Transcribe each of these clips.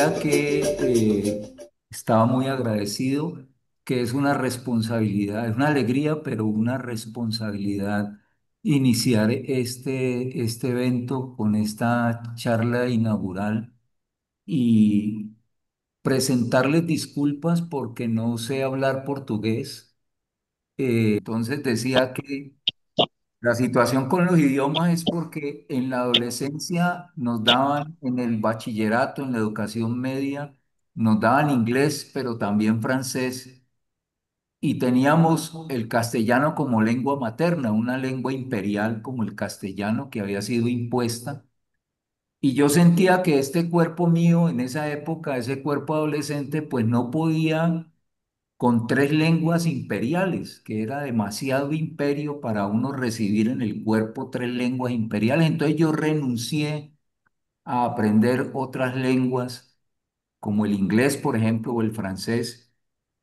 decía que estaba muy agradecido, que es una responsabilidad, es una alegría, pero una responsabilidad iniciar este evento con esta charla inaugural y presentarles disculpas porque no sé hablar portugués. Entonces decía que la situación con los idiomas es porque en la adolescencia nos daban, en el bachillerato, en la educación media, nos daban inglés, pero también francés, y teníamos el castellano como lengua materna, una lengua imperial como el castellano que había sido impuesta. Y yo sentía que este cuerpo mío en esa época, ese cuerpo adolescente, pues no podía con tres lenguas imperiales, que era demasiado imperio para uno recibir en el cuerpo tres lenguas imperiales. Entonces yo renuncié a aprender otras lenguas, como el inglés, por ejemplo, o el francés,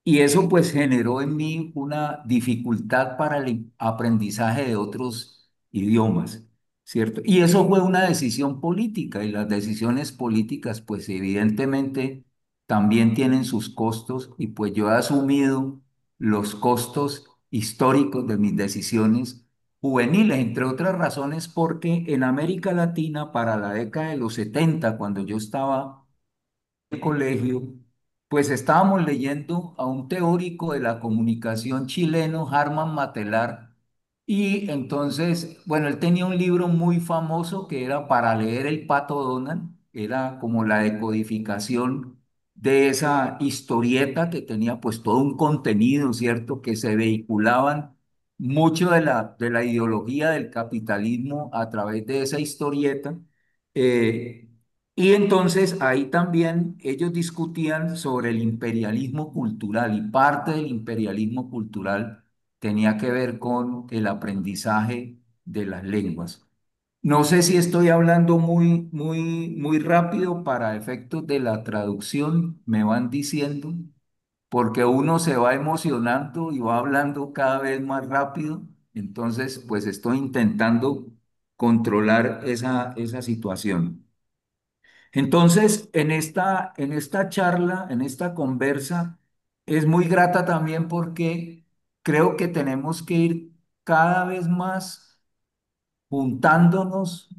y eso pues generó en mí una dificultad para el aprendizaje de otros idiomas, ¿cierto? Y eso fue una decisión política y las decisiones políticas pues evidentemente también tienen sus costos y pues yo he asumido los costos históricos de mis decisiones juveniles, entre otras razones porque en América Latina para la década de los 70 cuando yo estaba colegio, pues estábamos leyendo a un teórico de la comunicación chileno, Harman Matelar, y entonces, bueno, él tenía un libro muy famoso que era para leer el Pato Donald, era como la decodificación de esa historieta que tenía pues todo un contenido, ¿cierto? Que se vehiculaban mucho de la ideología del capitalismo a través de esa historieta. Eh, y entonces ahí también ellos discutían sobre el imperialismo cultural y parte del imperialismo cultural tenía que ver con el aprendizaje de las lenguas. No sé si estoy hablando muy rápido para efectos de la traducción, me van diciendo, porque uno se va emocionando y va hablando cada vez más rápido, entonces pues estoy intentando controlar esa situación. Entonces, en esta charla, en esta conversa, es muy grata también porque creo que tenemos que ir cada vez más juntándonos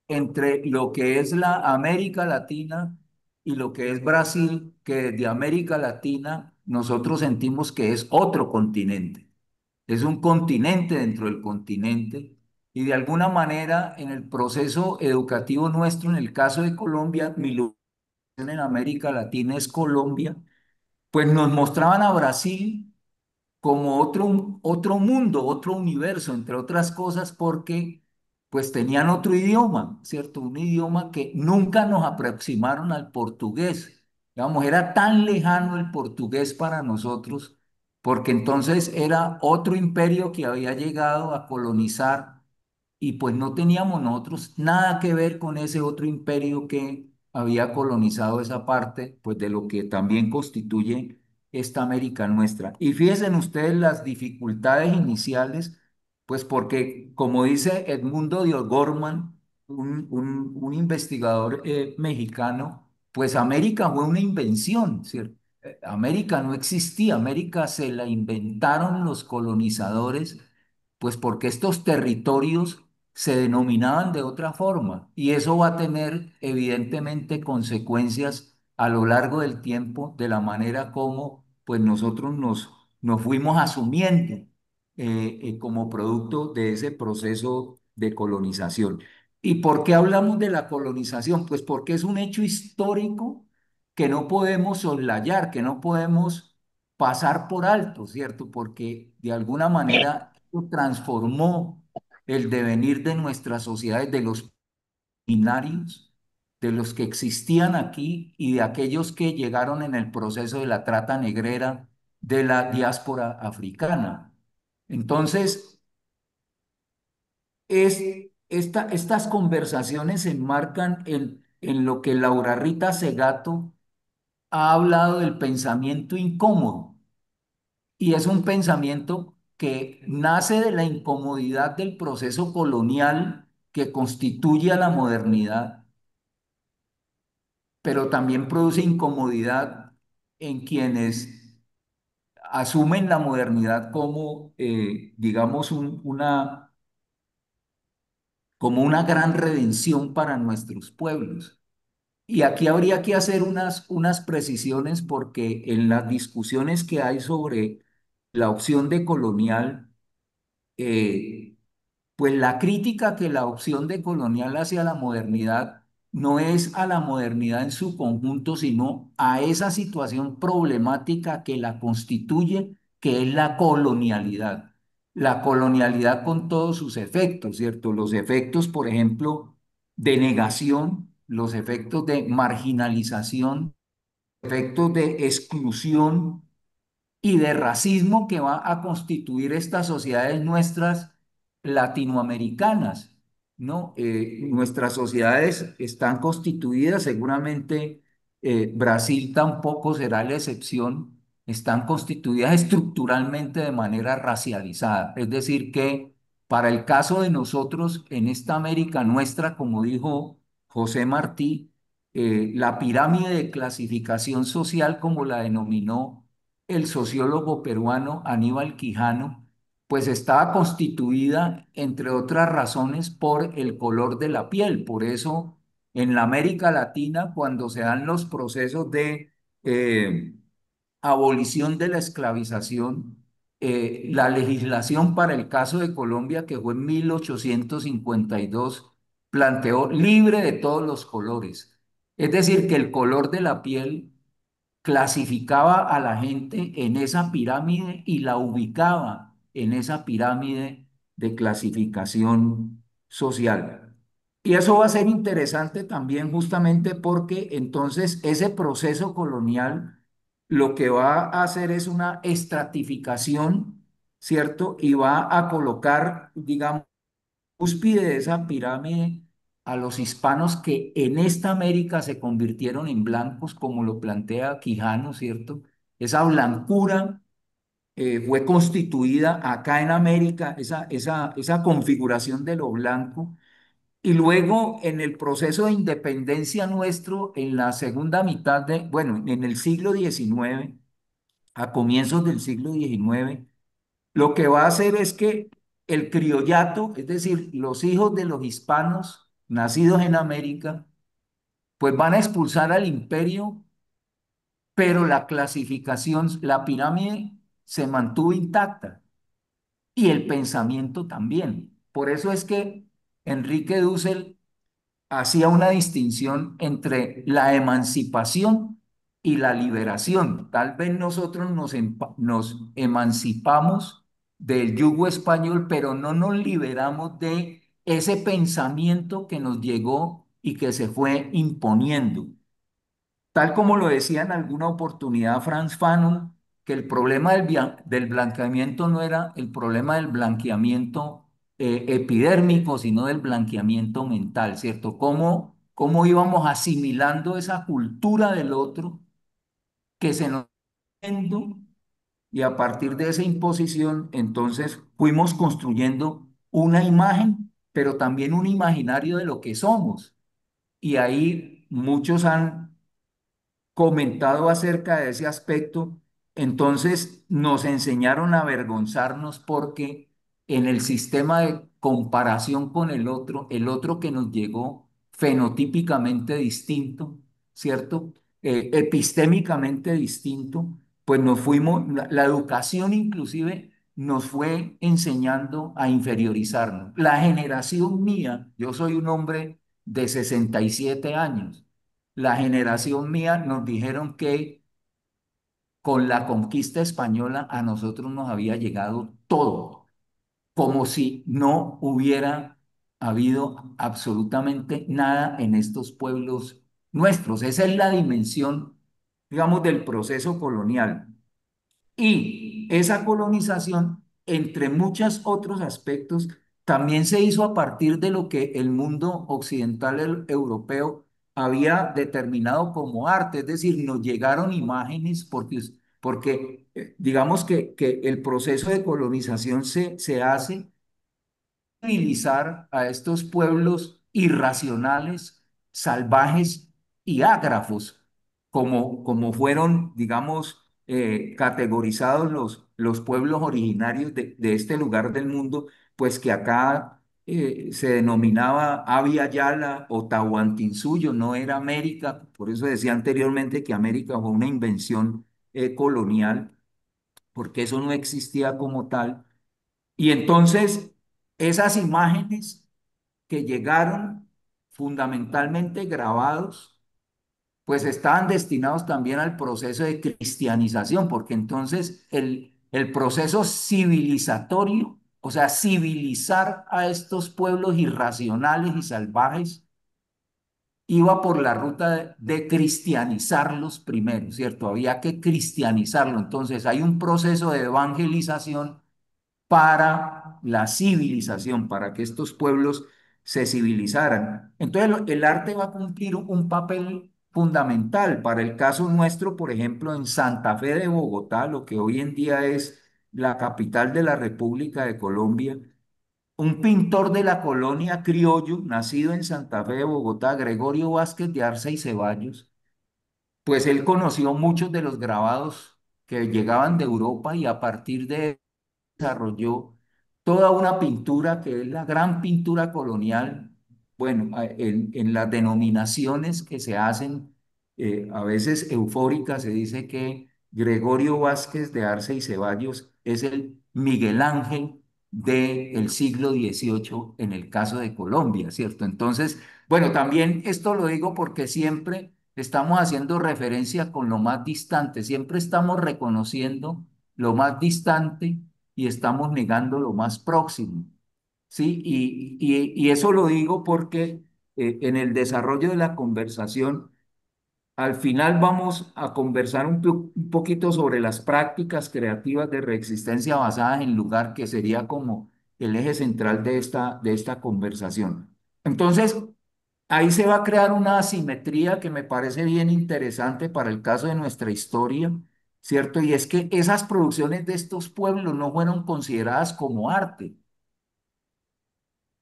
entre lo que es la América Latina y lo que es Brasil, que desde América Latina nosotros sentimos que es otro continente. Es un continente dentro del continente y de alguna manera en el proceso educativo nuestro, en el caso de Colombia, mi lugar en América Latina es Colombia, pues nos mostraban a Brasil como otro mundo, otro universo, entre otras cosas, porque pues tenían otro idioma, ¿cierto? Un idioma que nunca nos aproximaron al portugués. Digamos, era tan lejano el portugués para nosotros, porque entonces era otro imperio que había llegado a colonizar y pues no teníamos nosotros nada que ver con ese otro imperio que había colonizado esa parte, pues de lo que también constituye esta América nuestra. Y fíjense ustedes las dificultades iniciales, pues porque, como dice Edmundo de O'Gorman, un investigador mexicano, pues América fue una invención, ¿cierto? América no existía, América se la inventaron los colonizadores, pues porque estos territorios se denominaban de otra forma y eso va a tener evidentemente consecuencias a lo largo del tiempo de la manera como pues nosotros nos fuimos asumiendo como producto de ese proceso de colonización. ¿Y por qué hablamos de la colonización? Pues porque es un hecho histórico que no podemos soslayar, que no podemos pasar por alto, ¿cierto? Porque de alguna manera esto transformó el devenir de nuestras sociedades, de los binarios, de los que existían aquí y de aquellos que llegaron en el proceso de la trata negrera de la diáspora africana. Entonces, es, estas conversaciones se enmarcan en lo que Laura Rita Segato ha hablado del pensamiento incómodo. Y es un pensamiento que nace de la incomodidad del proceso colonial que constituye a la modernidad pero también produce incomodidad en quienes asumen la modernidad como, digamos, como una gran redención para nuestros pueblos. Y aquí habría que hacer unas precisiones porque en las discusiones que hay sobre la opción de colonial, eh, pues la crítica que la opción de colonial hacia la modernidad no es a la modernidad en su conjunto, sino a esa situación problemática que la constituye, que es la colonialidad. La colonialidad con todos sus efectos, ¿cierto? Los efectos, por ejemplo, de negación, los efectos de marginalización, efectos de exclusión y de racismo que va a constituir estas sociedades nuestras latinoamericanas, ¿no? Nuestras sociedades están constituidas, seguramente Brasil tampoco será la excepción, están constituidas estructuralmente de manera racializada. Es decir, que para el caso de nosotros en esta América nuestra, como dijo José Martí, la pirámide de clasificación social, como la denominó el sociólogo peruano Aníbal Quijano, pues estaba constituida, entre otras razones, por el color de la piel. Por eso, en la América Latina, cuando se dan los procesos de eh, abolición de la esclavización, la legislación para el caso de Colombia, que fue en 1852, planteó libre de todos los colores. Es decir, que el color de la piel clasificaba a la gente en esa pirámide y la ubicaba en esa pirámide de clasificación social. Y eso va a ser interesante también justamente porque entonces ese proceso colonial lo que va a hacer es una estratificación, ¿cierto? Y va a colocar, digamos, cúspide de esa pirámide a los hispanos que en esta América se convirtieron en blancos, como lo plantea Quijano, ¿cierto? Esa blancura fue constituida acá en América, esa configuración de lo blanco. Y luego en el proceso de independencia nuestro, en la segunda mitad de, bueno, en el siglo XIX, a comienzos del siglo XIX, lo que va a hacer es que el criollato, es decir, los hijos de los hispanos nacidos en América, pues van a expulsar al imperio, pero la clasificación, la pirámide se mantuvo intacta y el pensamiento también. Por eso es que Enrique Dussel hacía una distinción entre la emancipación y la liberación. Tal vez nosotros nos emancipamos del yugo español, pero no nos liberamos de ese pensamiento que nos llegó y que se fue imponiendo. Tal como lo decía en alguna oportunidad Franz Fanon, que el problema del blanqueamiento no era el problema del blanqueamiento epidérmico, sino del blanqueamiento mental, ¿cierto? Cómo íbamos asimilando esa cultura del otro que se nos yendo, y a partir de esa imposición, entonces fuimos construyendo una imagen, pero también un imaginario de lo que somos. Y ahí muchos han comentado acerca de ese aspecto, entonces nos enseñaron a avergonzarnos porque en el sistema de comparación con el otro que nos llegó fenotípicamente distinto, ¿cierto? Epistémicamente distinto, pues nos fuimos, la educación inclusive nos fue enseñando a inferiorizarnos. La generación mía, yo soy un hombre de 67 años, la generación mía nos dijeron que con la conquista española a nosotros nos había llegado todo, como si no hubiera habido absolutamente nada en estos pueblos nuestros. Esa es la dimensión, digamos, del proceso colonial. Y esa colonización, entre muchos otros aspectos, también se hizo a partir de lo que el mundo occidental europeo había determinado como arte, es decir, nos llegaron imágenes porque digamos que el proceso de colonización se hace civilizar a estos pueblos irracionales, salvajes, y ágrafos, como fueron, digamos, categorizados los pueblos originarios de este lugar del mundo, pues que acá se denominaba Abya Yala o Tahuantinsuyo, no era América, por eso decía anteriormente que América fue una invención colonial, porque eso no existía como tal. Y entonces, esas imágenes que llegaron fundamentalmente grabados, pues estaban destinados también al proceso de cristianización, porque entonces el proceso civilizatorio, o sea, civilizar a estos pueblos irracionales y salvajes, iba por la ruta de cristianizarlos primero, ¿cierto? Había que cristianizarlo. Entonces hay un proceso de evangelización para la civilización, para que estos pueblos se civilizaran. Entonces, el arte va a cumplir un papel fundamental. Para el caso nuestro, por ejemplo, en Santa Fe de Bogotá, lo que hoy en día es la capital de la República de Colombia, un pintor de la colonia criollo, nacido en Santa Fe de Bogotá, Gregorio Vázquez de Arce y Ceballos, pues él conoció muchos de los grabados que llegaban de Europa y a partir de desarrolló toda una pintura que es la gran pintura colonial, bueno, en las denominaciones que se hacen, a veces eufóricas, se dice que Gregorio Vázquez de Arce y Ceballos es el Miguel Ángel del siglo XVIII en el caso de Colombia, ¿cierto? Entonces, bueno, también esto lo digo porque siempre estamos haciendo referencia con lo más distante, siempre estamos reconociendo lo más distante y estamos negando lo más próximo, ¿sí? Y eso lo digo porque en el desarrollo de la conversación, al final vamos a conversar un poquito sobre las prácticas creativas de reexistencia basadas en lugar, que sería como el eje central de esta conversación. Entonces, ahí se va a crear una asimetría que me parece bien interesante para el caso de nuestra historia, ¿cierto? Y es que esas producciones de estos pueblos no fueron consideradas como arte.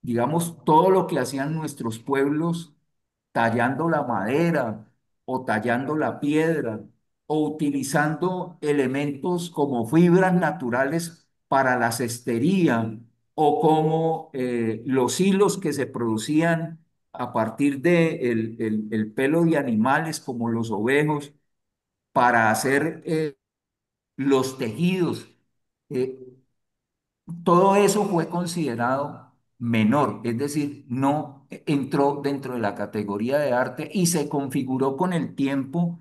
Digamos, todo lo que hacían nuestros pueblos tallando la madera o tallando la piedra o utilizando elementos como fibras naturales para la cestería o como los hilos que se producían a partir de el pelo de animales como los ovejos para hacer los tejidos. Eh, Todo eso fue considerado menor, es decir, no entró dentro de la categoría de arte y se configuró con el tiempo.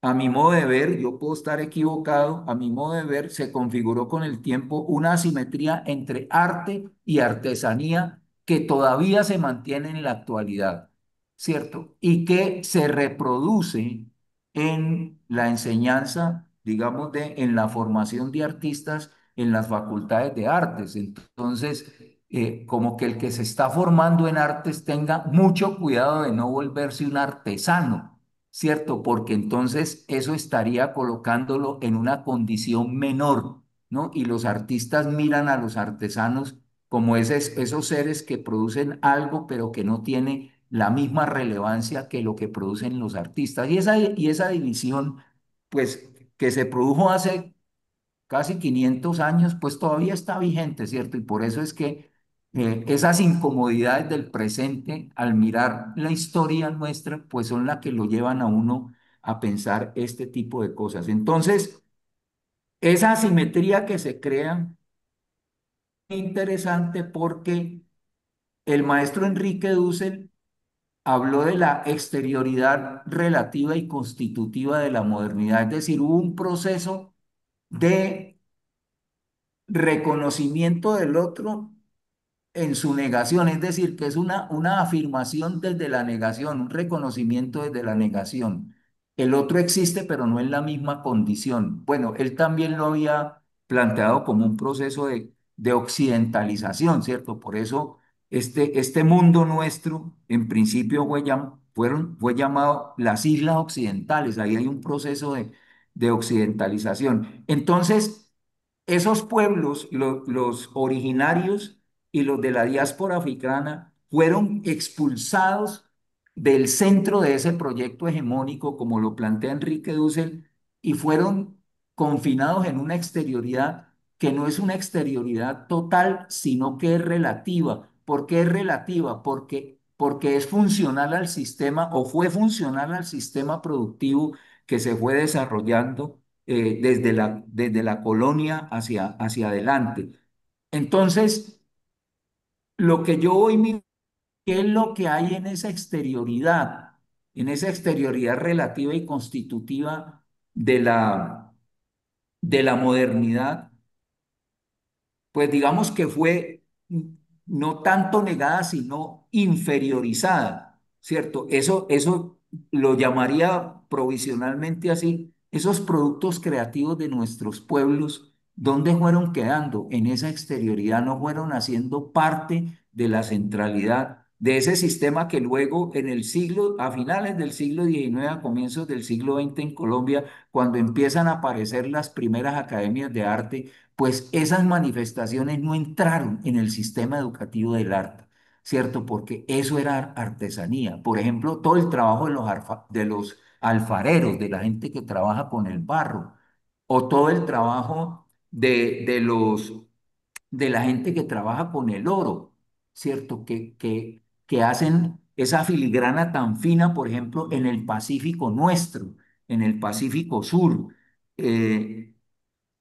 A mi modo de ver, yo puedo estar equivocado, a mi modo de ver, se configuró con el tiempo una asimetría entre arte y artesanía que todavía se mantiene en la actualidad, ¿cierto? Y que se reproduce en la enseñanza, digamos, en la formación de artistas en las facultades de artes. Entonces, como que el que se está formando en artes tenga mucho cuidado de no volverse un artesano, ¿cierto? Porque entonces eso estaría colocándolo en una condición menor, ¿no? Y los artistas miran a los artesanos como esos seres que producen algo, pero que no tiene la misma relevancia que lo que producen los artistas. Y esa división, pues, que se produjo hace casi 500 años, pues todavía está vigente, ¿cierto? Y por eso es que esas incomodidades del presente al mirar la historia nuestra, pues son las que lo llevan a uno a pensar este tipo de cosas. Entonces, esa asimetría que se crea es interesante porque el maestro Enrique Dussel habló de la exterioridad relativa y constitutiva de la modernidad, es decir, hubo un proceso de reconocimiento del otro en su negación, es decir, que es una afirmación desde la negación, un reconocimiento desde la negación. El otro existe, pero no en la misma condición. Bueno, él también lo había planteado como un proceso de occidentalización, ¿cierto? Por eso este mundo nuestro, en principio fue llamado las Islas Occidentales, ahí hay un proceso de occidentalización. Entonces, esos pueblos, los originarios y los de la diáspora africana, fueron expulsados del centro de ese proyecto hegemónico, como lo plantea Enrique Dussel, y fueron confinados en una exterioridad que no es una exterioridad total, sino que es relativa. ¿Por qué es relativa? Porque es funcional al sistema o fue funcional al sistema productivo que se fue desarrollando desde la colonia hacia adelante. Entonces, lo que yo hoy miro, ¿qué es lo que hay en esa exterioridad relativa y constitutiva de de la modernidad? Pues digamos que fue no tanto negada, sino inferiorizada, ¿cierto? Eso lo llamaría provisionalmente así. Esos productos creativos de nuestros pueblos, ¿dónde fueron quedando? En esa exterioridad, no fueron haciendo parte de la centralidad de ese sistema que luego en el siglo, a finales del siglo XIX, a comienzos del siglo XX en Colombia, cuando empiezan a aparecer las primeras academias de arte, pues esas manifestaciones no entraron en el sistema educativo del arte, ¿cierto? Porque eso era artesanía. Por ejemplo, todo el trabajo de de los alfareros, de la gente que trabaja con el barro, o todo el trabajo de la gente que trabaja con el oro, ¿cierto? Que hacen esa filigrana tan fina, por ejemplo, en el Pacífico nuestro, en el Pacífico Sur. Eh,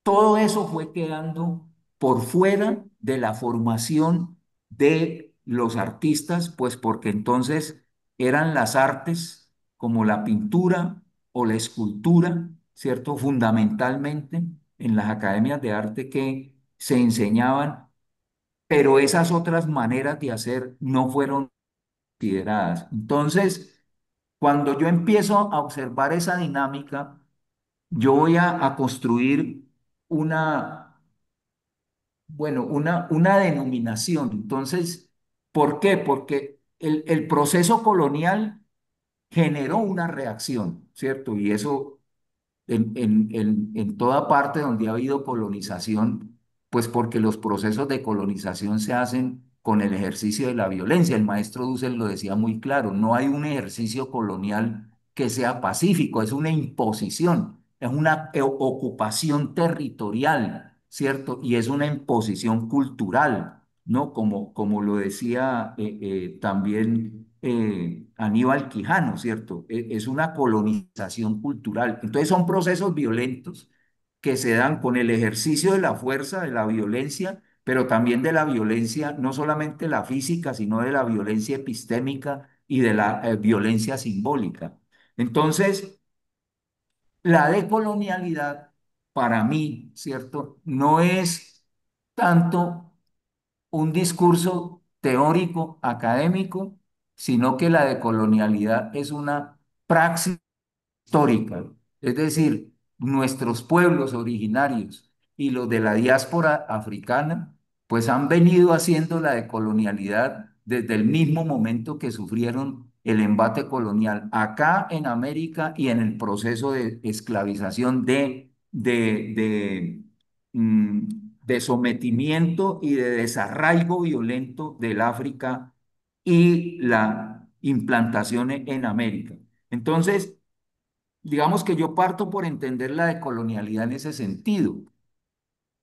Todo eso fue quedando por fuera de la formación de los artistas, pues porque entonces eran las artes como la pintura o la escultura, ¿cierto? Fundamentalmente en las academias de arte que se enseñaban, pero esas otras maneras de hacer no fueron consideradas. Entonces, cuando yo empiezo a observar esa dinámica, yo voy a construir una una denominación. Entonces, ¿por qué? Porque el proceso colonial generó una reacción, ¿cierto? Y eso en toda parte donde ha habido colonización, pues porque los procesos de colonización se hacen con el ejercicio de la violencia. El maestro Dussel lo decía muy claro, no hay un ejercicio colonial que sea pacífico, es una imposición, es una ocupación territorial, ¿cierto? Y es una imposición cultural, ¿no? Como lo decía también Aníbal Quijano, ¿cierto? Es una colonización cultural. Entonces son procesos violentos que se dan con el ejercicio de la fuerza, de la violencia, pero también de la violencia, no solamente la física, sino de la violencia epistémica y de la violencia simbólica. Entonces, la decolonialidad, para mí, ¿cierto? No es tanto un discurso teórico, académico, sino que la decolonialidad es una praxis histórica. Es decir, nuestros pueblos originarios y los de la diáspora africana, pues han venido haciendo la decolonialidad desde el mismo momento que sufrieron el embate colonial acá en América y en el proceso de esclavización mm, de sometimiento y de desarraigo violento del África y la implantación en América. Entonces, digamos que yo parto por entender la decolonialidad en ese sentido.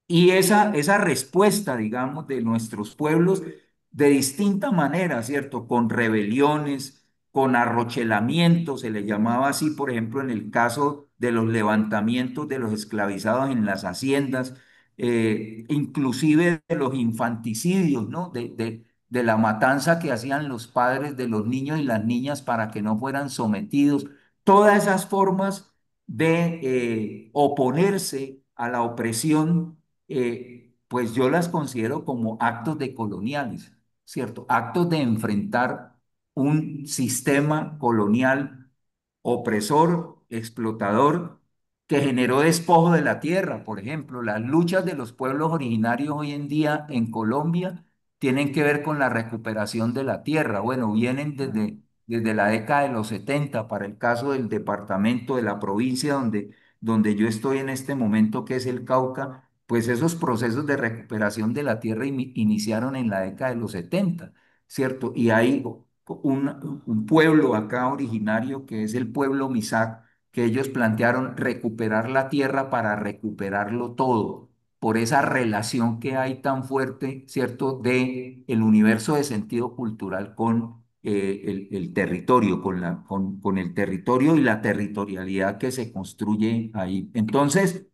Y esa respuesta, digamos, de nuestros pueblos de distinta manera, ¿cierto? Con rebeliones, con arrochelamientos, se le llamaba así, por ejemplo, en el caso de los levantamientos de los esclavizados en las haciendas, inclusive de los infanticidios, ¿no? De la matanza que hacían los padres de los niños y las niñas para que no fueran sometidos. Todas esas formas de oponerse a la opresión pues yo las considero como actos decoloniales, ¿cierto? Actos de enfrentar un sistema colonial opresor, explotador, que generó despojo de la tierra. Por ejemplo, las luchas de los pueblos originarios hoy en día en Colombia tienen que ver con la recuperación de la tierra. Bueno, vienen desde la década de los 70 para el caso del departamento de la provincia donde yo estoy en este momento, que es el Cauca, pues esos procesos de recuperación de la tierra iniciaron en la década de los 70, ¿cierto? Y ahí un pueblo acá originario que es el pueblo Misak, que ellos plantearon recuperar la tierra para recuperarlo todo, por esa relación que hay tan fuerte, ¿cierto?, de el universo de sentido cultural con el territorio, con el territorio y la territorialidad que se construye ahí. Entonces,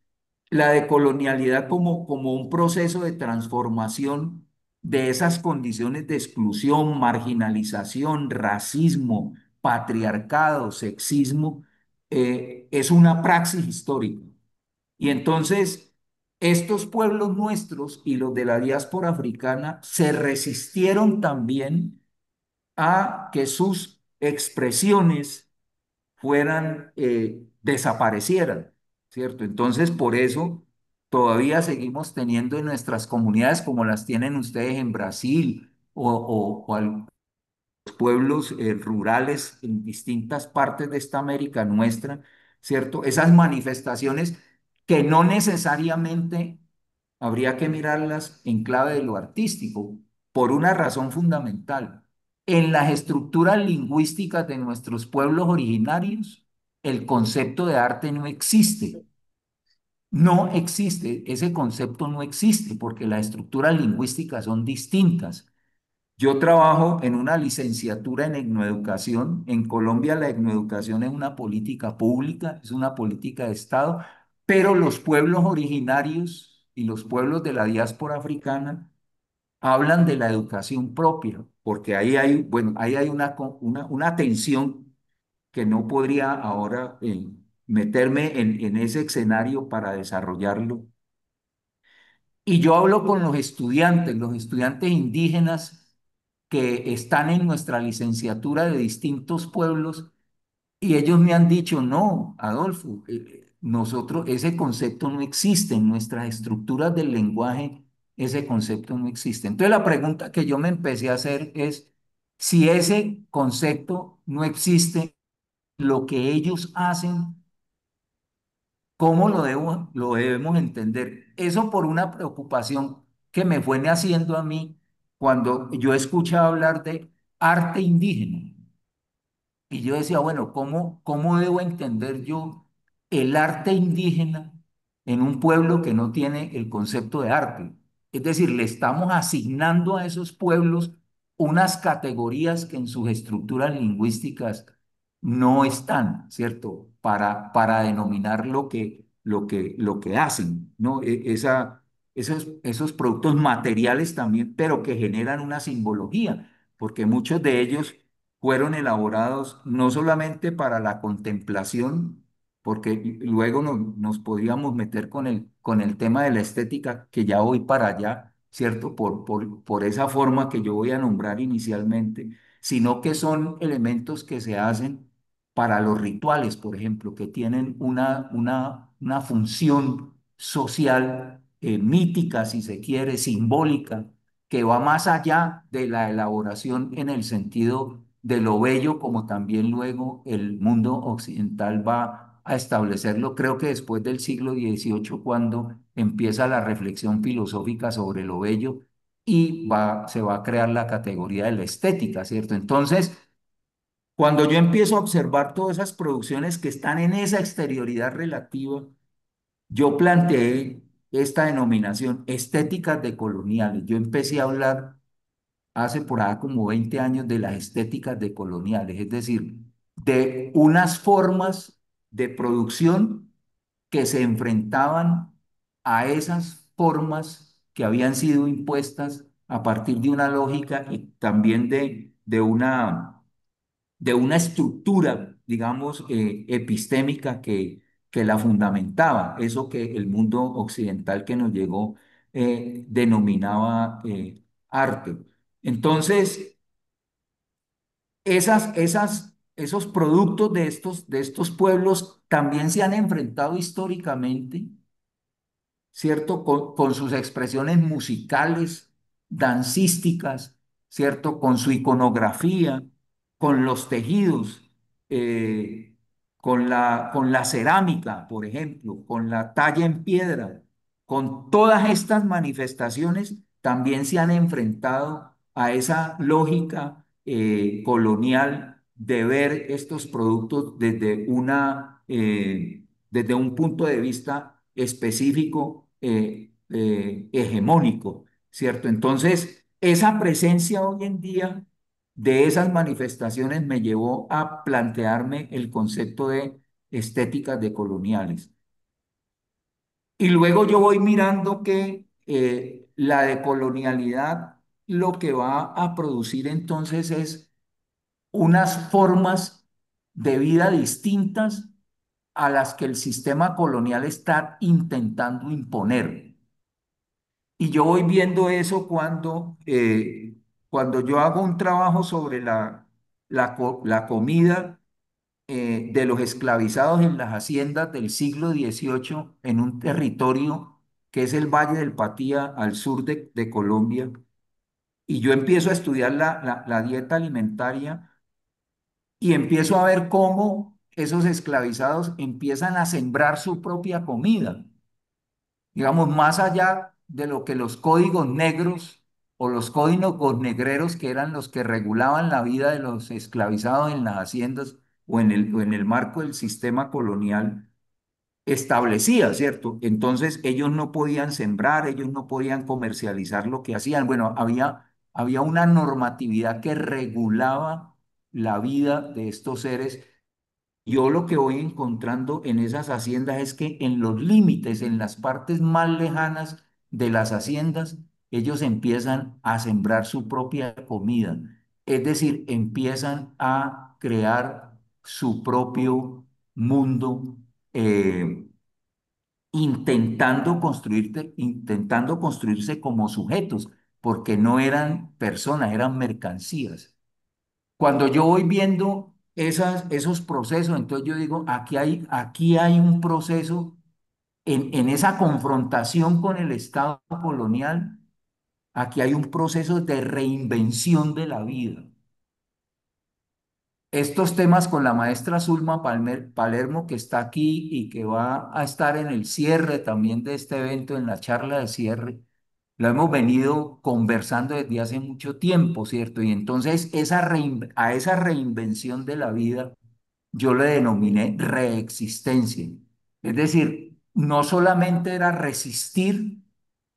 la decolonialidad como un proceso de transformación de esas condiciones de exclusión, marginalización, racismo, patriarcado, sexismo, es una praxis histórica. Y entonces, estos pueblos nuestros y los de la diáspora africana se resistieron también a que sus expresiones fueran, desaparecieran, ¿cierto? Entonces, por eso todavía seguimos teniendo en nuestras comunidades, como las tienen ustedes en Brasil o los pueblos rurales en distintas partes de esta América nuestra, ¿cierto? Esas manifestaciones que no necesariamente habría que mirarlas en clave de lo artístico, por una razón fundamental. En las estructuras lingüísticas de nuestros pueblos originarios, el concepto de arte no existe. No existe, ese concepto no existe porque las estructuras lingüísticas son distintas. Yo trabajo en una licenciatura en etnoeducación. En Colombia la etnoeducación es una política pública, es una política de Estado, pero los pueblos originarios y los pueblos de la diáspora africana hablan de la educación propia, porque ahí hay, bueno, ahí hay una tensión que no podría ahora meterme en ese escenario para desarrollarlo. Y yo hablo con los estudiantes indígenas que están en nuestra licenciatura de distintos pueblos y ellos me han dicho, no, Adolfo, nosotros, ese concepto no existe en nuestras estructuras del lenguaje, ese concepto no existe. Entonces la pregunta que yo me empecé a hacer es, si ese concepto no existe, lo que ellos hacen, ¿cómo lo debemos entender? Eso por una preocupación que me fue naciendo a mí cuando yo escuchaba hablar de arte indígena. Y yo decía, bueno, ¿cómo debo entender yo el arte indígena en un pueblo que no tiene el concepto de arte? Es decir, le estamos asignando a esos pueblos unas categorías que en sus estructuras lingüísticas no están, ¿cierto? Para denominar lo que hacen, ¿no? Esos productos materiales también, pero que generan una simbología, porque muchos de ellos fueron elaborados no solamente para la contemplación, porque luego nos podríamos meter con el tema de la estética, que ya voy para allá, ¿cierto? Por esa forma que yo voy a nombrar inicialmente, sino que son elementos que se hacen para los rituales, por ejemplo, que tienen una función social, mítica, si se quiere, simbólica, que va más allá de la elaboración en el sentido de lo bello, como también luego el mundo occidental va a establecerlo, creo que después del siglo XVIII, cuando empieza la reflexión filosófica sobre lo bello y se va a crear la categoría de la estética, ¿cierto? Entonces, cuando yo empiezo a observar todas esas producciones que están en esa exterioridad relativa, yo planteé esta denominación estéticas decoloniales. Yo empecé a hablar hace por ahí como 20 años de las estéticas decoloniales, es decir, de unas formas de producción que se enfrentaban a esas formas que habían sido impuestas a partir de una lógica y también de una estructura, digamos, epistémica que la fundamentaba, eso que el mundo occidental que nos llegó denominaba arte. Entonces, esos productos de estos pueblos también se han enfrentado históricamente, ¿cierto? Con sus expresiones musicales, dancísticas, ¿cierto? Con su iconografía, con los tejidos, eh, con la cerámica, por ejemplo, con la talla en piedra, con todas estas manifestaciones también se han enfrentado a esa lógica colonial de ver estos productos desde un punto de vista específico, hegemónico, ¿cierto? Entonces, esa presencia hoy en día de esas manifestaciones me llevó a plantearme el concepto de estéticas decoloniales. Y luego yo voy mirando que la decolonialidad lo que va a producir entonces es unas formas de vida distintas a las que el sistema colonial está intentando imponer. Y yo voy viendo eso cuando yo hago un trabajo sobre la comida de los esclavizados en las haciendas del siglo XVIII en un territorio que es el Valle del Patía al sur de Colombia. Y yo empiezo a estudiar la dieta alimentaria y empiezo a ver cómo esos esclavizados empiezan a sembrar su propia comida, digamos, más allá de lo que los códigos negros o los códigos negreros, que eran los que regulaban la vida de los esclavizados en las haciendas o en el marco del sistema colonial, establecía, ¿cierto? Entonces ellos no podían sembrar, ellos no podían comercializar lo que hacían. Bueno, había una normatividad que regulaba la vida de estos seres. Yo lo que voy encontrando en esas haciendas es que en los límites, en las partes más lejanas de las haciendas, ellos empiezan a sembrar su propia comida. Es decir, empiezan a crear su propio mundo, intentando construirse como sujetos, porque no eran personas, eran mercancías. Cuando yo voy viendo esos procesos, entonces yo digo, aquí hay un proceso en esa confrontación con el Estado colonial, aquí hay un proceso de reinvención de la vida. Estos temas con la maestra Zulma Palermo, que está aquí y que va a estar en el cierre también de este evento, en la charla de cierre, lo hemos venido conversando desde hace mucho tiempo, ¿cierto? Y entonces a esa reinvención de la vida yo le denominé reexistencia. Es decir, no solamente era resistir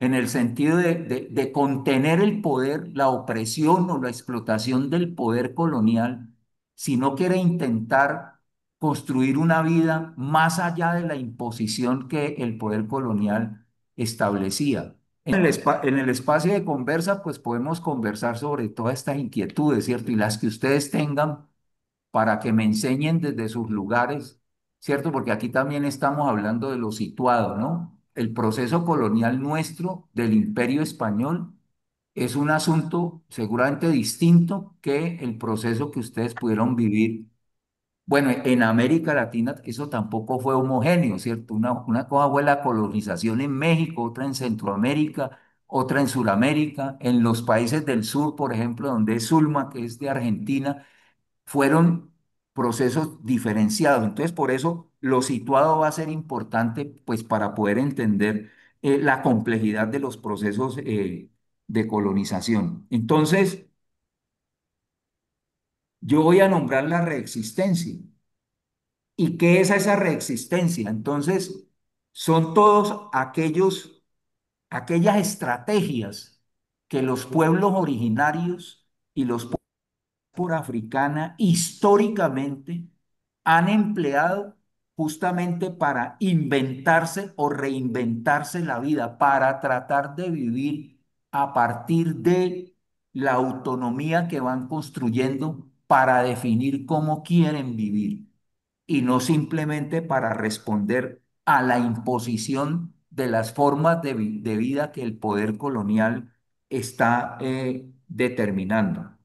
en el sentido de contener el poder, la opresión o la explotación del poder colonial, sino que era intentar construir una vida más allá de la imposición que el poder colonial establecía. En el espacio de conversa, pues podemos conversar sobre todas estas inquietudes, ¿cierto? Y las que ustedes tengan para que me enseñen desde sus lugares, ¿cierto? Porque aquí también estamos hablando de lo situado, ¿no? El proceso colonial nuestro del Imperio Español es un asunto seguramente distinto que el proceso que ustedes pudieron vivir. Bueno, en América Latina eso tampoco fue homogéneo, ¿cierto? Una cosa fue la colonización en México, otra en Centroamérica, otra en Sudamérica, en los países del sur, por ejemplo, donde es Zulma, que es de Argentina, fueron procesos diferenciados. Entonces, por eso lo situado va a ser importante, pues, para poder entender la complejidad de los procesos de colonización. Entonces, yo voy a nombrar la reexistencia. ¿Y qué es esa reexistencia? Entonces, son todos aquellas estrategias que los pueblos originarios y los por africana históricamente han empleado justamente para inventarse o reinventarse la vida, para tratar de vivir a partir de la autonomía que van construyendo para definir cómo quieren vivir y no simplemente para responder a la imposición de las formas de vida que el poder colonial está determinando.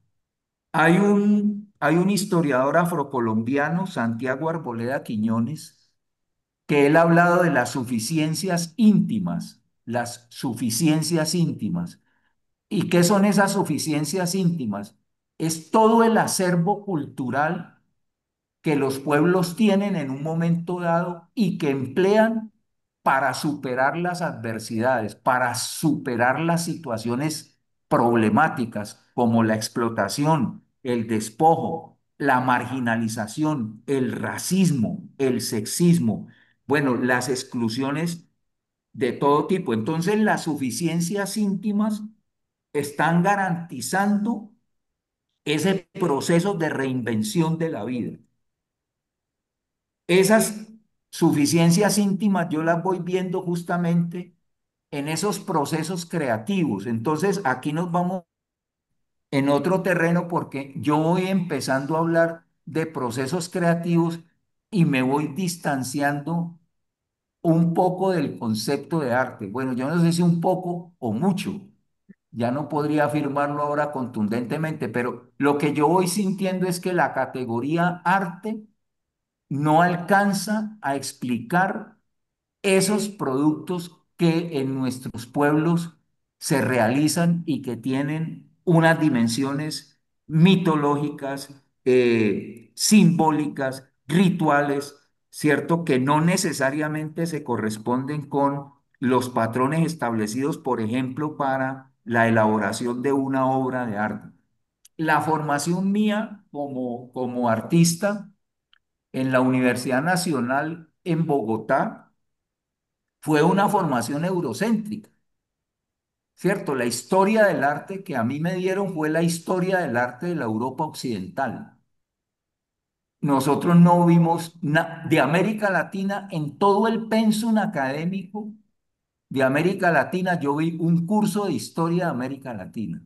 Hay un historiador afrocolombiano, Santiago Arboleda Quiñones, que él ha hablado de las suficiencias íntimas. ¿Y qué son esas suficiencias íntimas? Es todo el acervo cultural que los pueblos tienen en un momento dado y que emplean para superar las adversidades, para superar las situaciones problemáticas como la explotación, el despojo, la marginalización, el racismo, el sexismo, bueno, las exclusiones de todo tipo. Entonces, las suficiencias íntimas están garantizando ese proceso de reinvención de la vida. Esas suficiencias íntimas yo las voy viendo justamente en esos procesos creativos. Entonces, aquí nos vamos en otro terreno porque yo voy empezando a hablar de procesos creativos y me voy distanciando un poco del concepto de arte. Bueno, yo no sé si un poco o mucho, ya no podría afirmarlo ahora contundentemente, pero lo que yo voy sintiendo es que la categoría arte no alcanza a explicar esos productos que en nuestros pueblos se realizan y que tienen unas dimensiones mitológicas, simbólicas, rituales, ¿cierto? Que no necesariamente se corresponden con los patrones establecidos, por ejemplo, para la elaboración de una obra de arte. La formación mía como artista en la Universidad Nacional en Bogotá fue una formación eurocéntrica, ¿cierto? La historia del arte que a mí me dieron fue la historia del arte de la Europa occidental. Nosotros no vimos de América Latina en todo el pensum académico de América Latina. Yo vi un curso de historia de América Latina,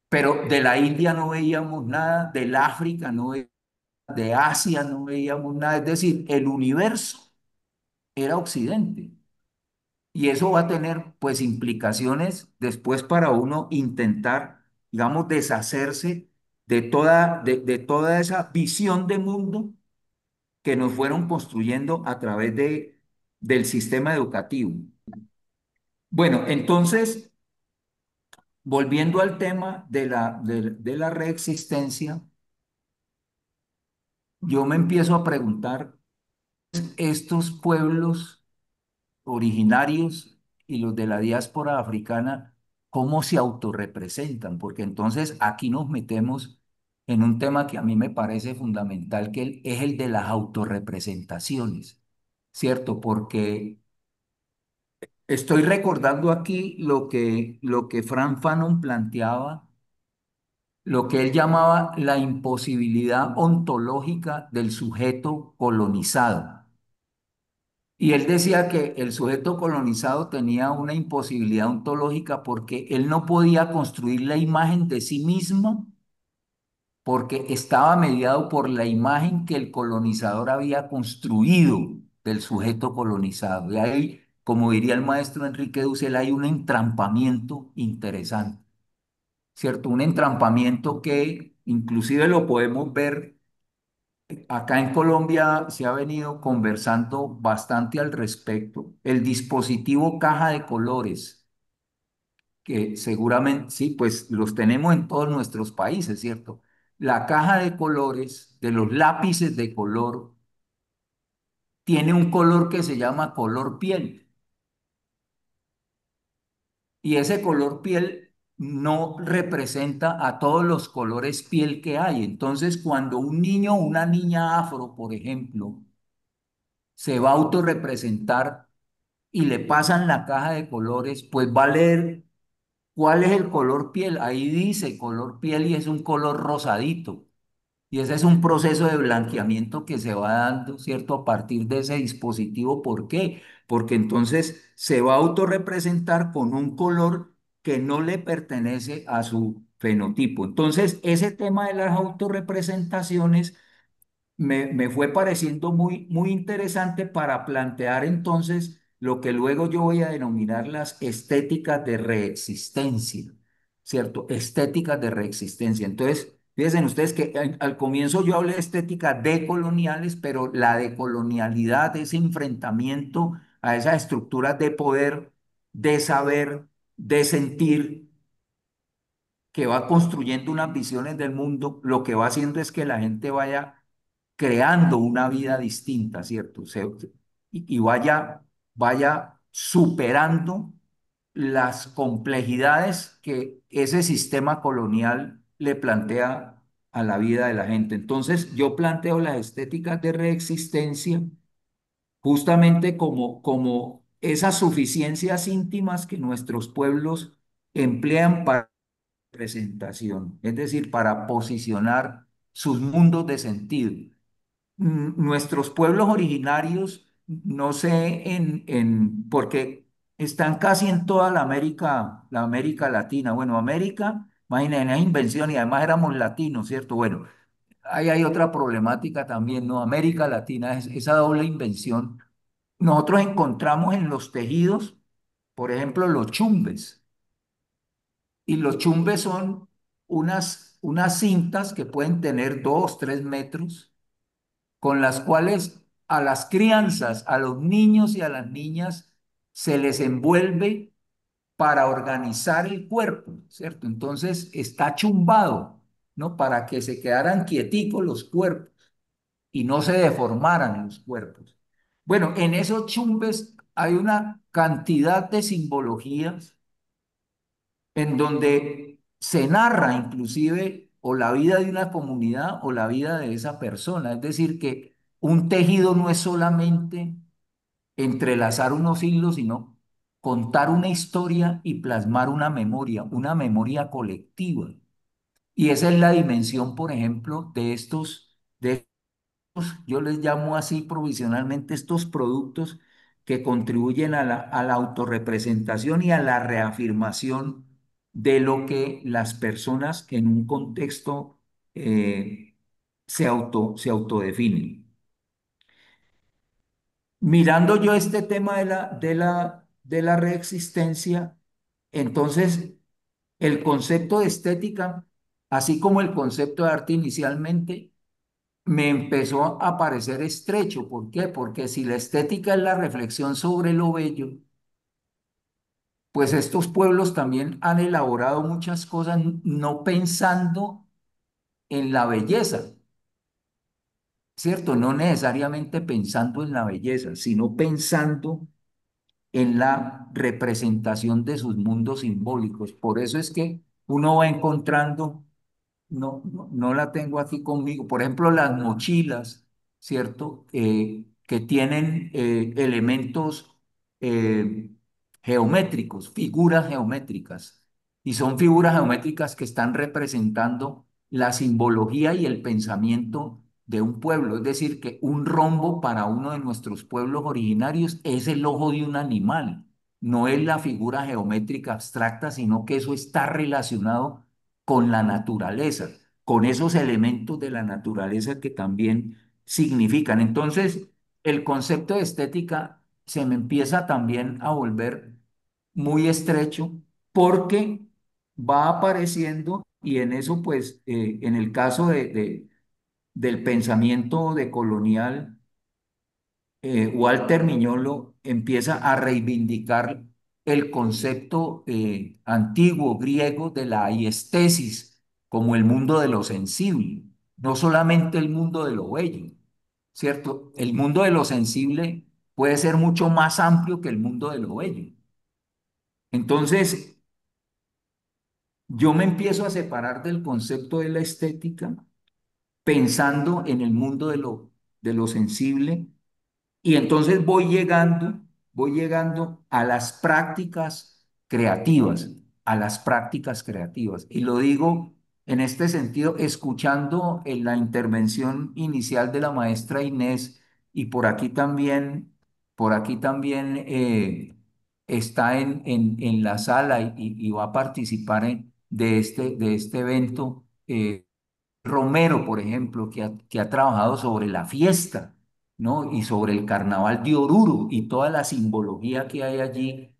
pero de la India no veíamos nada, del África no veíamos, de Asia no veíamos nada. Es decir, el universo era Occidente. Y eso va a tener pues implicaciones después para uno intentar, digamos, deshacerse de toda esa visión de mundo que nos fueron construyendo a través del sistema educativo. Bueno, entonces, volviendo al tema de la reexistencia, yo me empiezo a preguntar, estos pueblos originarios y los de la diáspora africana, cómo se autorrepresentan, porque entonces aquí nos metemos en un tema que a mí me parece fundamental, que es el de las autorrepresentaciones, ¿cierto? Porque estoy recordando aquí lo que Frank Fanon planteaba, lo que él llamaba la imposibilidad ontológica del sujeto colonizado. Y él decía que el sujeto colonizado tenía una imposibilidad ontológica porque él no podía construir la imagen de sí mismo porque estaba mediado por la imagen que el colonizador había construido del sujeto colonizado. Y ahí, como diría el maestro Enrique Dussel, hay un entrampamiento interesante, ¿cierto? Un entrampamiento que inclusive lo podemos ver. Acá en Colombia se ha venido conversando bastante al respecto. El dispositivo caja de colores, que seguramente, sí, pues los tenemos en todos nuestros países, ¿cierto? La caja de colores de los lápices de color tiene un color que se llama color piel y ese color piel no representa a todos los colores piel que hay. Entonces, cuando un niño o una niña afro, por ejemplo, se va a autorrepresentar y le pasan la caja de colores, pues va a leer cuál es el color piel. Ahí dice color piel y es un color rosadito. Y ese es un proceso de blanqueamiento que se va dando, ¿cierto? A partir de ese dispositivo. ¿Por qué? Porque entonces se va a autorrepresentar con un color que no le pertenece a su fenotipo. Entonces, ese tema de las autorrepresentaciones me fue pareciendo muy interesante para plantear entonces lo que luego yo voy a denominar las estéticas de reexistencia, ¿cierto? Estéticas de reexistencia. Entonces, fíjense ustedes que al comienzo yo hablé de estéticas decoloniales, pero la decolonialidad, ese enfrentamiento a esas estructuras de poder, de saber, de sentir, que va construyendo unas visiones del mundo, lo que va haciendo es que la gente vaya creando una vida distinta, ¿cierto? Y vaya superando las complejidades que ese sistema colonial le plantea a la vida de la gente. Entonces, yo planteo las estéticas de reexistencia justamente como esas suficiencias íntimas que nuestros pueblos emplean para presentación, es decir, para posicionar sus mundos de sentido. Nuestros pueblos originarios, no sé porque están casi en toda la América Latina. Bueno, América, imagínense, es invención y además éramos latinos, ¿cierto? Bueno, ahí hay otra problemática también, ¿no? América Latina es esa doble invención. Nosotros encontramos en los tejidos, por ejemplo, los chumbes. Y los chumbes son unas cintas que pueden tener 2, 3 metros, con las cuales a las crianzas, a los niños y a las niñas se les envuelve para organizar el cuerpo, ¿cierto? Entonces está chumbado, ¿no? Para que se quedaran quieticos los cuerpos y no se deformaran los cuerpos. Bueno, en esos chumbes hay una cantidad de simbologías en donde se narra inclusive o la vida de una comunidad o la vida de esa persona. Es decir, que un tejido no es solamente entrelazar unos hilos, sino contar una historia y plasmar una memoria colectiva. Y esa es la dimensión, por ejemplo, de yo les llamo así provisionalmente estos productos que contribuyen a la autorrepresentación y a la reafirmación de lo que las personas en un contexto se autodefinen. Mirando yo este tema de la reexistencia, entonces el concepto de estética, así como el concepto de arte inicialmente, me empezó a parecer estrecho. ¿Por qué? Porque si la estética es la reflexión sobre lo bello, pues estos pueblos también han elaborado muchas cosas no pensando en la belleza, ¿cierto? No necesariamente pensando en la belleza, sino pensando en la representación de sus mundos simbólicos. Por eso es que uno va encontrando, no la tengo aquí conmigo, por ejemplo, las mochilas, ¿cierto? Que tienen elementos eh, geométricos, figuras geométricas, y son figuras geométricas que están representando la simbología y el pensamiento de un pueblo. Es decir, que un rombo para uno de nuestros pueblos originarios es el ojo de un animal, no es la figura geométrica abstracta, sino que eso está relacionado con la naturaleza, con esos elementos de la naturaleza que también significan. Entonces, el concepto de estética se me empieza también a volver muy estrecho porque va apareciendo y en eso, pues, en el caso del pensamiento decolonial, Walter Miñolo empieza a reivindicar el concepto antiguo griego de la aiestesis como el mundo de lo sensible, no solamente el mundo de lo bello, ¿cierto? El mundo de lo sensible puede ser mucho más amplio que el mundo de lo bello. Entonces, yo me empiezo a separar del concepto de la estética pensando en el mundo de lo sensible. Y entonces voy llegando a las prácticas creativas, a las prácticas creativas. Y lo digo en este sentido, escuchando en la intervención inicial de la maestra Inés y por aquí también está en la sala y va a participar de este evento. Romero, por ejemplo, que ha trabajado sobre la fiesta, ¿no? Y sobre el carnaval de Oruro y toda la simbología que hay allí.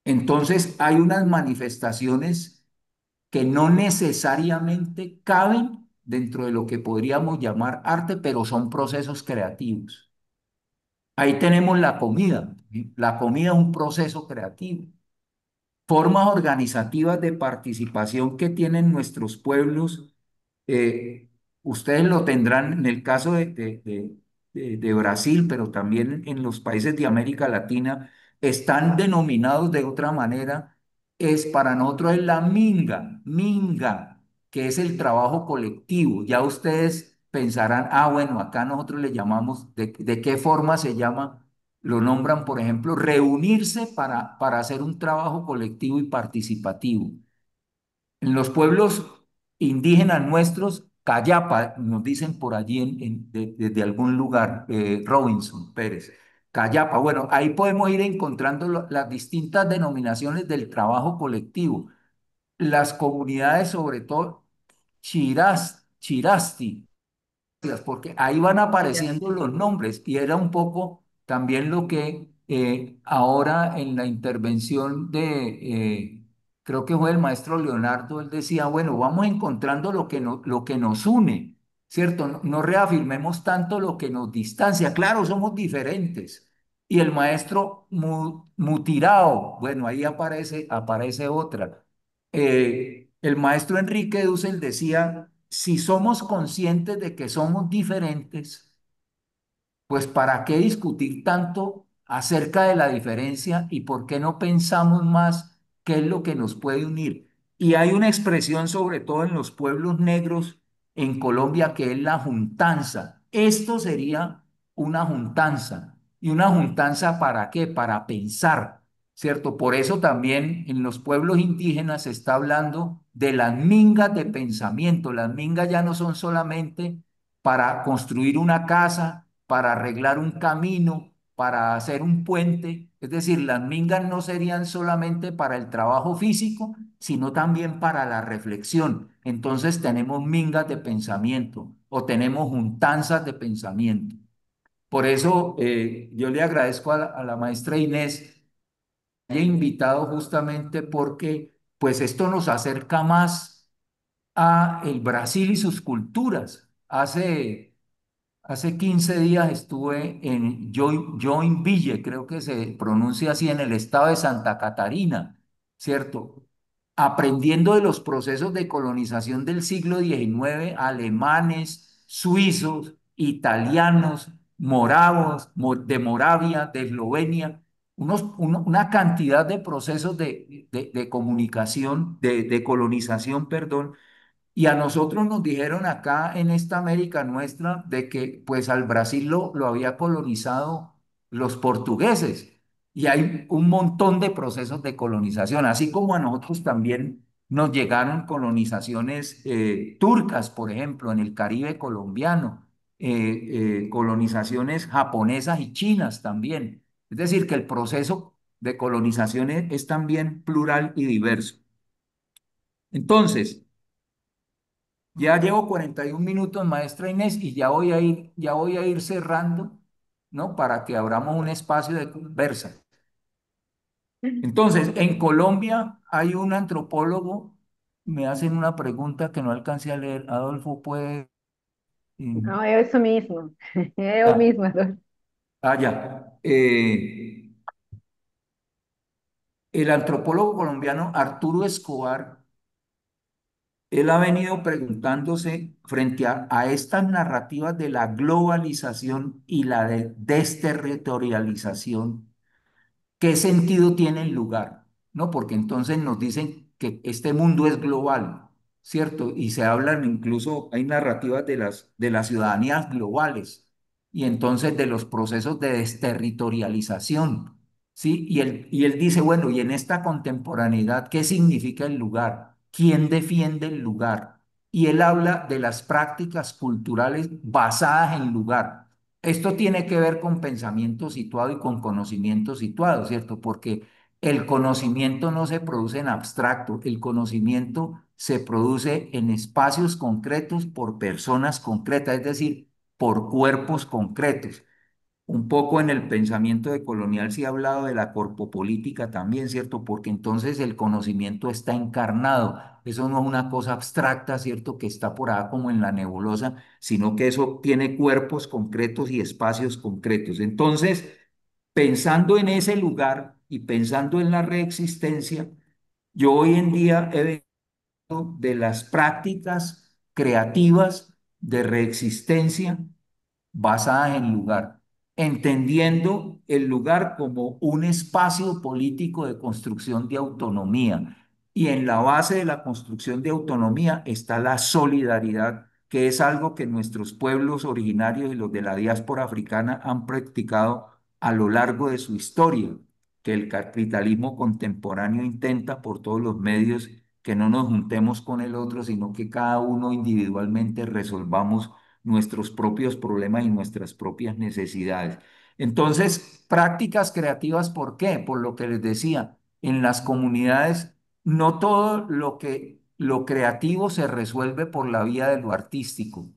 Entonces, hay unas manifestaciones que no necesariamente caben dentro de lo que podríamos llamar arte, pero son procesos creativos. Ahí tenemos la comida. ¿Sí? La comida es un proceso creativo. Formas organizativas de participación que tienen nuestros pueblos. Ustedes lo tendrán en el caso de Brasil, pero también en los países de América Latina, están denominados de otra manera es para nosotros es la minga, minga, que es el trabajo colectivo. Ya ustedes pensarán, ah, bueno, acá nosotros le llamamos, de qué forma se llama? Lo nombran, por ejemplo, reunirse para hacer un trabajo colectivo y participativo. En los pueblos indígenas nuestros, Cayapa, nos dicen por allí desde algún lugar, Robinson Pérez. Cayapa, bueno, ahí podemos ir encontrando las distintas denominaciones del trabajo colectivo. Las comunidades, sobre todo, Chirasti, porque ahí van Mira, apareciendo los nombres y era un poco también lo que ahora en la intervención creo que fue el maestro Leonardo, él decía, bueno, vamos encontrando lo que nos une, ¿cierto? No, no reafirmemos tanto lo que nos distancia, claro, somos diferentes. Y el maestro Mutirao, bueno, ahí aparece otra. El maestro Enrique Dussel decía, si somos conscientes de que somos diferentes, pues ¿para qué discutir tanto acerca de la diferencia y por qué no pensamos más qué es lo que nos puede unir? Y hay una expresión, sobre todo en los pueblos negros en Colombia, que es la juntanza. Esto sería una juntanza. ¿Y una juntanza para qué? Para pensar, ¿cierto? Por eso también en los pueblos indígenas se está hablando de las mingas de pensamiento. Las mingas ya no son solamente para construir una casa, para arreglar un camino, para hacer un puente. Es decir, las mingas no serían solamente para el trabajo físico, sino también para la reflexión. Entonces tenemos mingas de pensamiento o tenemos juntanzas de pensamiento. Por eso yo le agradezco a la maestra Inés que haya invitado justamente porque pues esto nos acerca más a el Brasil y sus culturas. Hace 15 días estuve en Joinville, creo que se pronuncia así, en el estado de Santa Catarina, ¿cierto? Aprendiendo de los procesos de colonización del siglo XIX, alemanes, suizos, italianos, moravos, de Moravia, de Eslovenia, una cantidad de procesos de comunicación, de colonización, perdón, y a nosotros nos dijeron acá en esta América nuestra de que pues al Brasil lo había colonizado los portugueses. Y hay un montón de procesos de colonización, así como a nosotros también nos llegaron colonizaciones turcas, por ejemplo, en el Caribe colombiano, colonizaciones japonesas y chinas también. Es decir, que el proceso de colonización es también plural y diverso. Entonces, ya llevo 41 minutos, maestra Inés, y ya voy a ir cerrando, ¿no? Para que abramos un espacio de conversa. Entonces, en Colombia hay un antropólogo, me hacen una pregunta que no alcancé a leer. Adolfo, puede... no, eso mismo, yo ah, misma. ya. El antropólogo colombiano Arturo Escobar, él ha venido preguntándose frente a estas narrativas de la globalización y la de desterritorialización. ¿Qué sentido tiene el lugar? ¿No? Porque entonces nos dicen que este mundo es global, ¿cierto? Y se hablan incluso, hay narrativas de las ciudadanías globales y entonces de los procesos de desterritorialización, ¿sí? Y él dice, bueno, y en esta contemporaneidad, ¿qué significa el lugar? ¿Quién defiende el lugar? Y él habla de las prácticas culturales basadas en lugar. Esto tiene que ver con pensamiento situado y con conocimiento situado, ¿cierto? Porque el conocimiento no se produce en abstracto, el conocimiento se produce en espacios concretos por personas concretas, es decir, por cuerpos concretos. Un poco en el pensamiento de colonial se ha hablado de la corpopolítica también, ¿cierto? Porque entonces el conocimiento está encarnado. Eso no es una cosa abstracta, ¿cierto? Que está por ahí como en la nebulosa, sino que eso tiene cuerpos concretos y espacios concretos. Entonces, pensando en ese lugar y pensando en la reexistencia, yo hoy en día he venido de las prácticas creativas de reexistencia basadas en lugar. entendiendo el lugar como un espacio político de construcción de autonomía. Y en la base de la construcción de autonomía está la solidaridad, que es algo que nuestros pueblos originarios y los de la diáspora africana han practicado a lo largo de su historia, que el capitalismo contemporáneo intenta por todos los medios que no nos juntemos con el otro, sino que cada uno individualmente resolvamos nuestros propios problemas y nuestras propias necesidades. Entonces, prácticas creativas, ¿por qué? Por lo que les decía, en las comunidades no todo lo creativo se resuelve por la vía de lo artístico.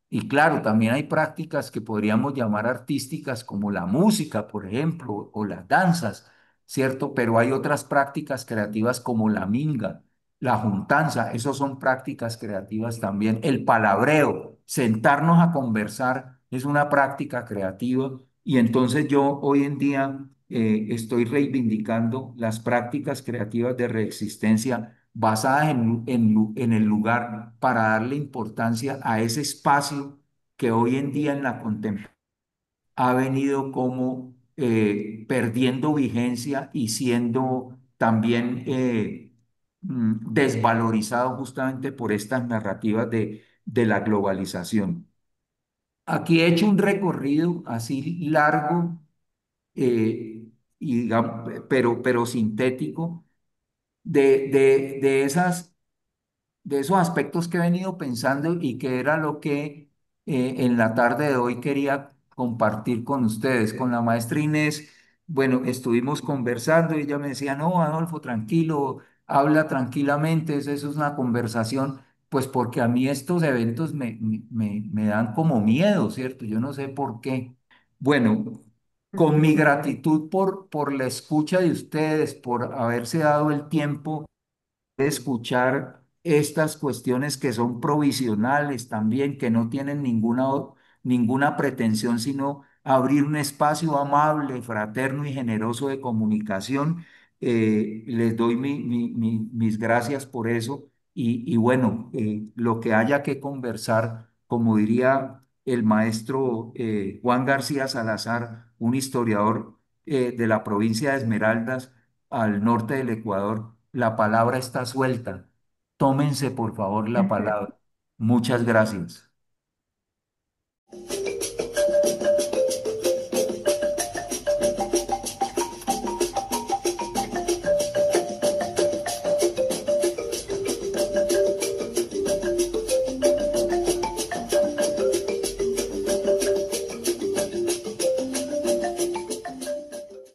Y claro, también hay prácticas que podríamos llamar artísticas como la música, por ejemplo, o las danzas, ¿cierto? Pero hay otras prácticas creativas como la minga, la juntanza, esos son prácticas creativas también. El palabreo, sentarnos a conversar es una práctica creativa y entonces yo hoy en día estoy reivindicando las prácticas creativas de reexistencia basadas en el lugar para darle importancia a ese espacio que hoy en día en la contemplación ha venido como perdiendo vigencia y siendo también desvalorizado justamente por estas narrativas de la globalización. Aquí he hecho un recorrido así largo eh, pero sintético de de esos aspectos que he venido pensando y que era lo que en la tarde de hoy quería compartir con ustedes. Con la maestra Inés, bueno, estuvimos conversando y ella me decía, no, Adolfo, tranquilo, habla tranquilamente, eso es una conversación, pues porque a mí estos eventos me dan como miedo, ¿cierto? Yo no sé por qué. Bueno, con mi gratitud por la escucha de ustedes, por haberse dado el tiempo escuchar estas cuestiones que son provisionales también, que no tienen ninguna pretensión, sino abrir un espacio amable, fraterno y generoso de comunicación. Les doy mis gracias por eso y bueno, lo que haya que conversar, como diría el maestro Juan García Salazar, un historiador de la provincia de Esmeraldas, al norte del Ecuador, la palabra está suelta. Tómense por favor la palabra. Muchas gracias.